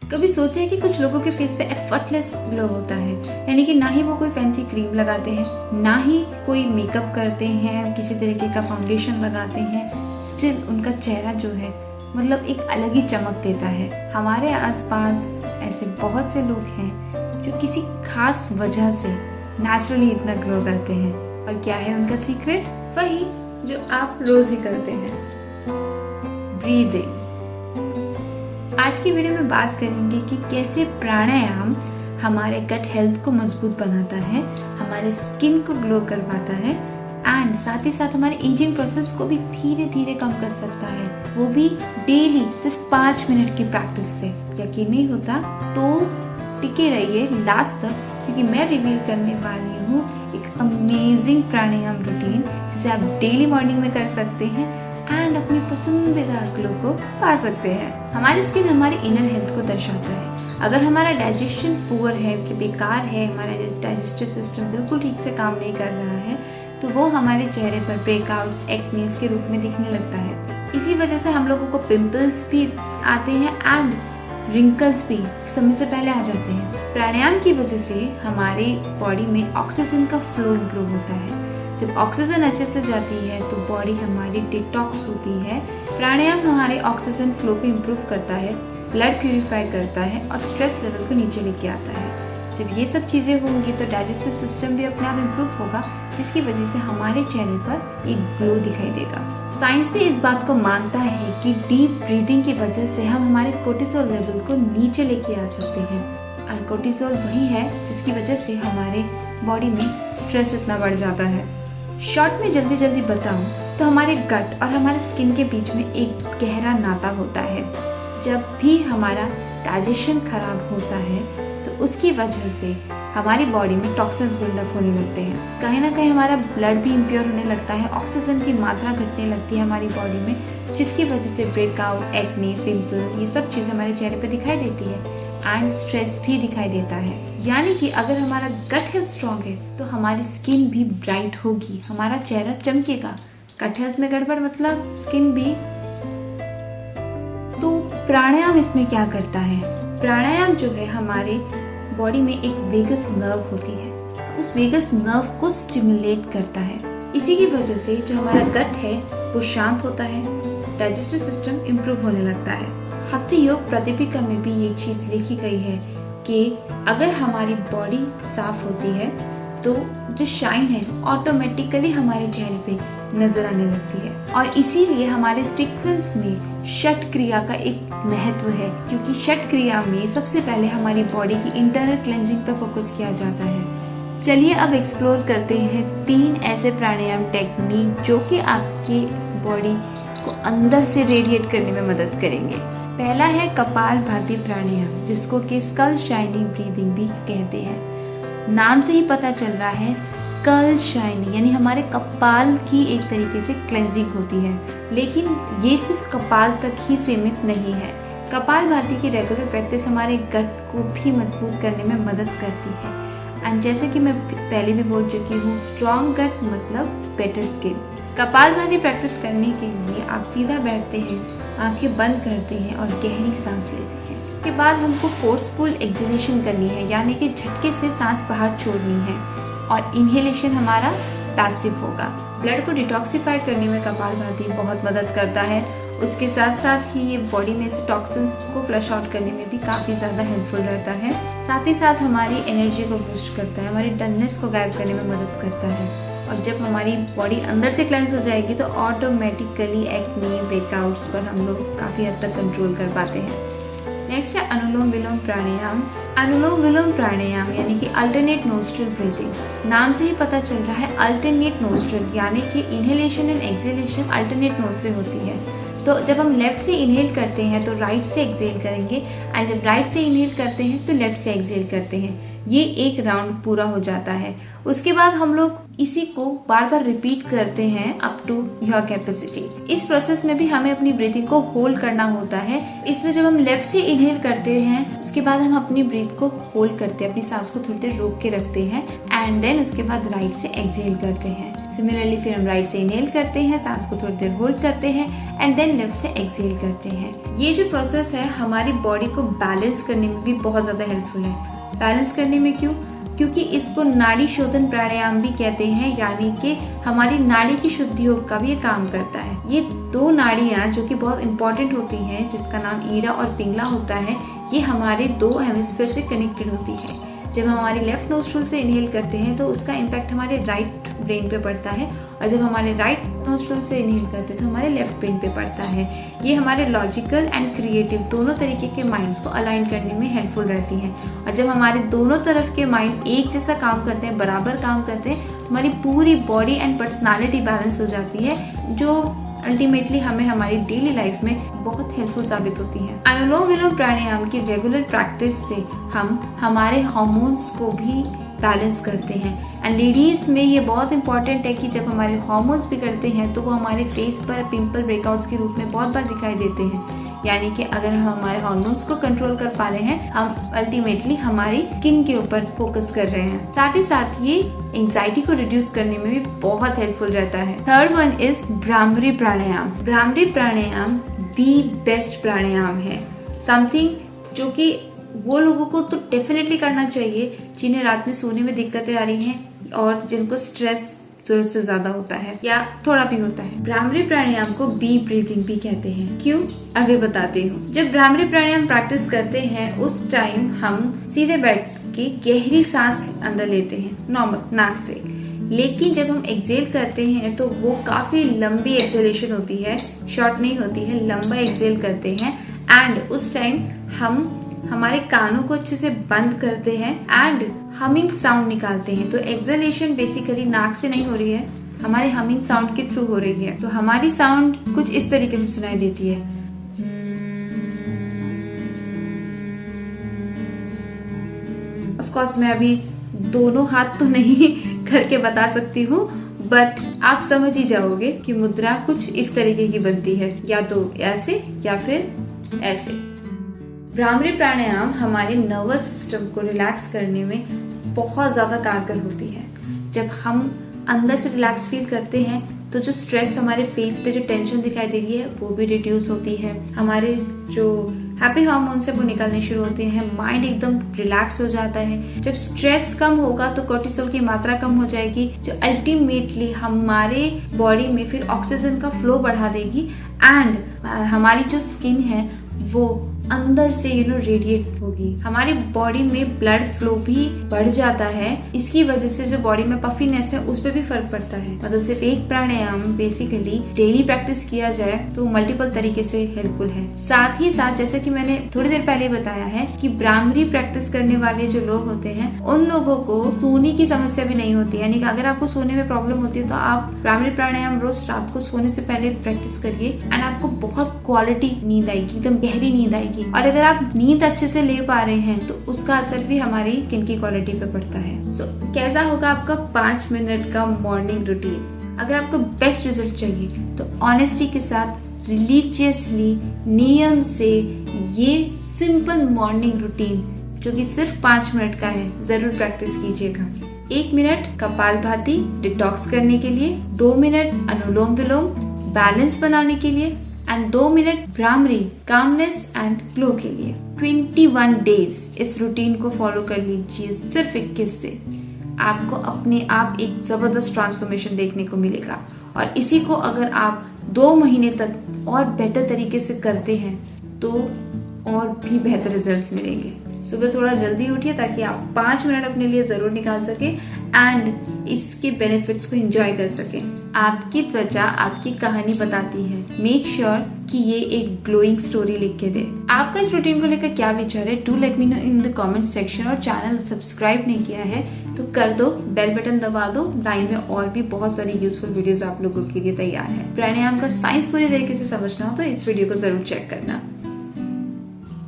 कभी सोचा है कि कुछ लोगों के फेस पे एफर्टलेस ग्लो होता है, यानी कि ना ही वो कोई फैंसी क्रीम लगाते हैं, ना ही कोई मेकअप करते हैं, किसी तरीके का फाउंडेशन लगाते हैं, स्टिल उनका चेहरा जो है मतलब एक अलग ही चमक देता है। हमारे आसपास ऐसे बहुत से लोग हैं जो किसी खास वजह से नेचुरली इतना ग्लो करते हैं। और क्या है उनका सीक्रेट? वही जो आप रोज ही करते हैं, ब्रीदिंग। आज की वीडियो में बात करेंगे कि कैसे प्राणायाम हमारे गट हेल्थ को मजबूत बनाता है, हमारे स्किन को ग्लो करवाता है एंड साथ ही साथ हमारे एजिंग प्रोसेस को भी धीरे धीरे कम कर सकता है, वो भी डेली सिर्फ 5 मिनट की प्रैक्टिस से। यकीन नहीं होता तो टिके रहिए लास्ट तक, क्योंकि मैं रिवील करने वाली हूँ एक अमेजिंग प्राणायाम रूटीन जिसे आप डेली मॉर्निंग में कर सकते हैं एंड अपनी पसंदीदा ग्लो को पा सकते हैं। हमारी स्किन हमारे इनर हेल्थ को दर्शाता है। अगर हमारा डाइजेशन पुअर है, कि बेकार है, हमारा डाइजेस्टिव सिस्टम बिल्कुल ठीक से काम नहीं कर रहा है, तो वो हमारे चेहरे पर ब्रेकआउट्स, एक्नेस के रूप में दिखने लगता है। इसी वजह से हम लोगों को पिंपल्स भी आते हैं एंड रिंकल्स भी समय से पहले आ जाते हैं। प्राणायाम की वजह से हमारे बॉडी में ऑक्सीजन का फ्लो इम्प्रूव होता है। जब ऑक्सीजन अच्छे से जाती है तो बॉडी हमारी डिटॉक्स होती है। प्राणायाम हमारे ऑक्सीजन फ्लो को इम्प्रूव करता है, ब्लड प्यूरिफाई करता है और स्ट्रेस लेवल को नीचे लेके आता है। जब ये सब चीज़ें होंगी तो डाइजेस्टिव सिस्टम भी अपने आप इम्प्रूव होगा, जिसकी वजह से हमारे चेहरे पर एक ग्लो दिखाई देगा। साइंस भी इस बात को मानता है कि डीप ब्रीदिंग की वजह से हम हमारे कोर्टिसोल लेवल को नीचे लेके आ सकते हैं। और कोर्टिसोल वही है जिसकी वजह से हमारे बॉडी में स्ट्रेस इतना बढ़ जाता है। शॉर्ट में जल्दी जल्दी बताऊं तो हमारे गट और हमारे स्किन के बीच में एक गहरा नाता होता है। जब भी हमारा डाइजेशन खराब होता है तो उसकी वजह से हमारी बॉडी में टॉक्सिन्स बिल्डअप होने लगते हैं। कहीं ना कहीं हमारा ब्लड भी इम्प्योर होने लगता है, ऑक्सीजन की मात्रा घटने लगती है हमारी बॉडी में, जिसकी वजह से ब्रेकआउट, एक्ने, पिंपल, ये सब चीज़ें हमारे चेहरे पर दिखाई देती है एंड स्ट्रेस भी दिखाई देता है। यानी कि अगर हमारा गट हेल्थ स्ट्रॉन्ग है तो हमारी स्किन भी ब्राइट होगी, हमारा चेहरा चमकेगा। गट हेल्थ में गड़बड़ मतलब स्किन भी। तो प्राणायाम इसमें क्या करता है? प्राणायाम जो है हमारे बॉडी में एक वेगस नर्व होती है, उस वेगस नर्व को स्टिमुलेट करता है। इसी की वजह से जो हमारा गट है वो शांत होता है, डाइजेस्टिव सिस्टम इम्प्रूव होने लगता है। हठ योग प्रतिपिका में भी ये चीज लिखी गई है कि अगर हमारी बॉडी साफ होती है तो जो शाइन है ऑटोमेटिकली हमारे चेहरे पे नजर आने लगती है। और इसीलिए हमारे सीक्वेंस में षट क्रिया का एक महत्व है, क्योंकि षट क्रिया में सबसे पहले हमारी बॉडी की इंटरनल क्लेंजिंग पर फोकस किया जाता है। चलिए अब एक्सप्लोर करते हैं 3 ऐसे प्राणायाम टेक्निक जो कि आपकी बॉडी को अंदर से रेडिएट करने में मदद करेंगे। पहला है कपालभाति प्राणायाम, जिसको कि स्कल शाइनिंग ब्रीदिंग भी कहते हैं। नाम से ही पता चल रहा है स्कल शाइनिंग, यानी हमारे कपाल की एक तरीके से क्लेंजिंग होती है। लेकिन ये सिर्फ कपाल तक ही सीमित नहीं है। कपालभाति की रेगुलर प्रैक्टिस हमारे गट को भी मजबूत करने में मदद करती है। एंड जैसे कि मैं पहले भी बोल चुकी हूँ, स्ट्रॉन्ग गट मतलब बेटर स्किन। कपालभाति प्रैक्टिस करने के लिए आप सीधा बैठते हैं, आंखें बंद करते हैं और गहरी सांस लेते हैं। उसके बाद हमको फोर्सफुल एक्सहेलेशन करनी है, यानी कि झटके से सांस बाहर छोड़नी है और इनहेलेशन हमारा पैसिव होगा। ब्लड को डिटॉक्सिफाई करने में कपालभाति बहुत मदद करता है। उसके साथ साथ ही ये बॉडी में से टॉक्सिन्स को फ्लश आउट करने में भी काफ़ी ज़्यादा हेल्पफुल रहता है। साथ ही साथ हमारी एनर्जी को बूस्ट करता है, हमारी डलनेस को गायब करने में मदद करता है। और जब हमारी बॉडी अंदर से क्लेंस हो जाएगी तो ऑटोमेटिकली एक्ने, ब्रेकआउट्स पर हम लोग काफ़ी हद तक कंट्रोल कर पाते हैं। नेक्स्ट है अनुलोम विलोम प्राणायाम। अनुलोम विलोम प्राणायाम यानी कि अल्टरनेट नोस्ट्रल ब्रीथिंग। नाम से ही पता चल रहा है अल्टरनेट नोस्ट्रल, यानी कि inhalation and exhalation alternate nose से होती है। तो जब हम लेफ्ट से इनहेल करते हैं तो राइट से एक्सहेल करेंगे एंड जब राइट से इनहेल करते हैं तो लेफ्ट से एक्सहेल करते हैं। ये एक राउंड पूरा हो जाता है। उसके बाद हम लोग इसी को बार बार रिपीट करते हैं अप टू योर कैपेसिटी। इस प्रोसेस में भी हमें अपनी ब्रीथिंग को होल्ड करना होता है। इसमें जब हम लेफ्ट से इनहेल करते हैं उसके बाद हम अपनी ब्रीथ को होल्ड करते हैं, अपनी सांस को थोड़ी देर रोक के रखते हैं एंड देन उसके बाद राइट से एक्सहेल करते हैं। सिमिलरली फिर हम राइट से इनहेल करते हैं, सांस को थोड़ी देर होल्ड करते हैं एंड देन लेफ्ट से एक्सहेल करते हैं। ये जो प्रोसेस है हमारी बॉडी को बैलेंस करने में भी बहुत ज्यादा हेल्पफुल है। बैलेंस करने में क्यों? क्योंकि इसको नाड़ी शोधन प्राणायाम भी कहते हैं, यानी कि हमारी नाड़ी की शुद्धि का भी ये काम करता है। ये दो नाड़ियां जो कि बहुत इंपॉर्टेंट होती हैं, जिसका नाम ईड़ा और पिंगला होता है, ये हमारे दो हेमिस्फीयर से कनेक्टेड होती है। जब हम हमारे लेफ्ट नोस्ट्रल से इनहेल करते हैं तो उसका इम्पैक्ट हमारे राइट ब्रेन पे पड़ता है, और जब हमारे राइट नोस्ट्रल से इनहेल करते हैं तो हमारे लेफ्ट ब्रेन पे पड़ता है। ये हमारे लॉजिकल एंड क्रिएटिव दोनों तरीके के माइंड्स को अलाइन करने में हेल्पफुल रहती है। और जब हमारे दोनों तरफ के माइंड एक जैसा काम करते हैं, बराबर काम करते हैं, तो हमारी पूरी बॉडी एंड पर्सनालिटी बैलेंस हो जाती है, जो अल्टीमेटली हमें हमारी डेली लाइफ में बहुत हेल्पफुल साबित होती है। अनुलोम विलोम प्राणायाम की रेगुलर प्रैक्टिस से हम हमारे हार्मोन्स को भी बैलेंस करते हैं। एंड लेडीज में ये बहुत इंपॉर्टेंट है कि जब हमारे हार्मोन्स बिगड़ते हैं तो वो हमारे फेस पर पिंपल ब्रेकआउट्स के रूप में बहुत बार दिखाई देते हैं। यानी कि अगर हम हमारे हार्मोन्स को कंट्रोल कर पा रहे हैं, हम अल्टीमेटली हमारी स्किन के ऊपर फोकस कर रहे हैं। साथ ही साथ ये एंजाइटी को रिड्यूस करने में भी बहुत हेल्पफुल रहता है। Third one is Bhramari pranayama. Bhramari pranayama the best pranayama है, समथिंग जो कि वो लोगों को तो डेफिनेटली करना चाहिए जिन्हें रात में सोने में दिक्कतें आ रही हैं और जिनको स्ट्रेस जरूरत से ज्यादा होता है या थोड़ा भी होता है। भ्रामरी प्राणायाम को बी ब्रीथिंग भी कहते हैं। क्यों? अभी बताती हूँ। जब भ्रामरी प्राणायाम प्रैक्टिस करते हैं उस टाइम हम सीधे बैठ के गहरी सांस अंदर लेते हैं नॉर्मल नाक से, लेकिन जब हम एक्सेल करते हैं तो वो काफी लंबी एक्सेलेशन होती है, शॉर्ट नहीं होती है, लंबा एक्सेल करते हैं। एंड उस टाइम हम हमारे कानों को अच्छे से बंद करते हैं एंड हमिंग साउंड निकालते हैं। तो एक्सहेलेशन बेसिकली नाक से नहीं हो रही है, हमारे हमिंग साउंड के थ्रू हो रही है। तो हमारी साउंड कुछ इस तरीके से सुनाई देती है। ऑफ कोर्स मैं अभी दोनों हाथ तो नहीं करके बता सकती हूँ, बट आप समझ ही जाओगे कि मुद्रा कुछ इस तरीके की बनती है, या तो ऐसे या फिर ऐसे। भ्रामरी प्राणायाम हमारे नर्वस सिस्टम को रिलैक्स करने में बहुत ज्यादा कारगर होती है। जब हम अंदर से रिलैक्स फील करते हैं तो जो स्ट्रेस हमारे फेस पे जो टेंशन दिखाई दे रही है वो भी रिड्यूस होती है। हमारे जो हैप्पी हार्मोन्स है वो निकलने शुरू होते हैं, माइंड एकदम रिलैक्स हो जाता है। जब स्ट्रेस कम होगा तो कोर्टिसोल की मात्रा कम हो जाएगी, जो अल्टीमेटली हमारे बॉडी में फिर ऑक्सीजन का फ्लो बढ़ा देगी एंड हमारी जो स्किन है वो अंदर से रेडिएट होगी। हमारी बॉडी में ब्लड फ्लो भी बढ़ जाता है। इसकी वजह से जो बॉडी में पफीनेस है उस पर भी फर्क पड़ता है। मतलब सिर्फ एक प्राणायाम बेसिकली डेली प्रैक्टिस किया जाए तो मल्टीपल तरीके से हेल्पफुल है। साथ ही साथ जैसे कि मैंने थोड़ी देर पहले बताया है कि भ्रामरी प्रैक्टिस करने वाले जो लोग होते हैं उन लोगों को सोने की समस्या भी नहीं होती है। यानी कि अगर आपको सोने में प्रॉब्लम होती है तो आप भ्रामरी प्राणायाम रोज रात को सोने से पहले प्रैक्टिस करिए एंड आपको बहुत क्वालिटी नींद आएगी, एकदम गहरी नींद आएगी। और अगर आप नींद अच्छे से ले पा रहे हैं तो उसका असर भी हमारी स्किन की क्वालिटी पे पड़ता है। कैसा होगा आपका 5 मिनट का मॉर्निंग रूटीन? अगर आपको बेस्ट रिजल्ट चाहिए तो ऑनेस्टी के साथ रिलीजियसली नियम से ये सिंपल मॉर्निंग रूटीन जो कि सिर्फ 5 मिनट का है जरूर प्रैक्टिस कीजिएगा। 1 मिनट कपालभाति डिटॉक्स करने के लिए, 2 मिनट अनुलोम विलोम बैलेंस बनाने के लिए and 2 minute bhramari calmness and glow के लिए। 21 डेज इस रूटीन को फॉलो कर लीजिए। सिर्फ 21 से आपको अपने आप एक जबरदस्त ट्रांसफॉर्मेशन देखने को मिलेगा। और इसी को अगर आप 2 महीने तक और बेहतर तरीके से करते हैं तो और भी बेहतर रिजल्ट्स मिलेंगे। सुबह थोड़ा जल्दी उठिए ताकि आप 5 मिनट अपने लिए जरूर निकाल सके एंड इसके बेनिफिट्स को एंजॉय कर सके। आपकी त्वचा आपकी कहानी बताती है। मेक श्योर कि ये एक ग्लोइंग स्टोरी लिख के दे। आपका इस रूटीन को लेकर क्या विचार है? Do let me know in the comment section. और चैनल सब्सक्राइब नहीं किया है तो कर दो, बेल बटन दबा दो। लाइन में और भी बहुत सारी यूजफुल वीडियोस आप लोगों के लिए तैयार है। प्राणायाम का साइंस पूरी तरीके से समझना हो तो इस वीडियो को जरूर चेक करना।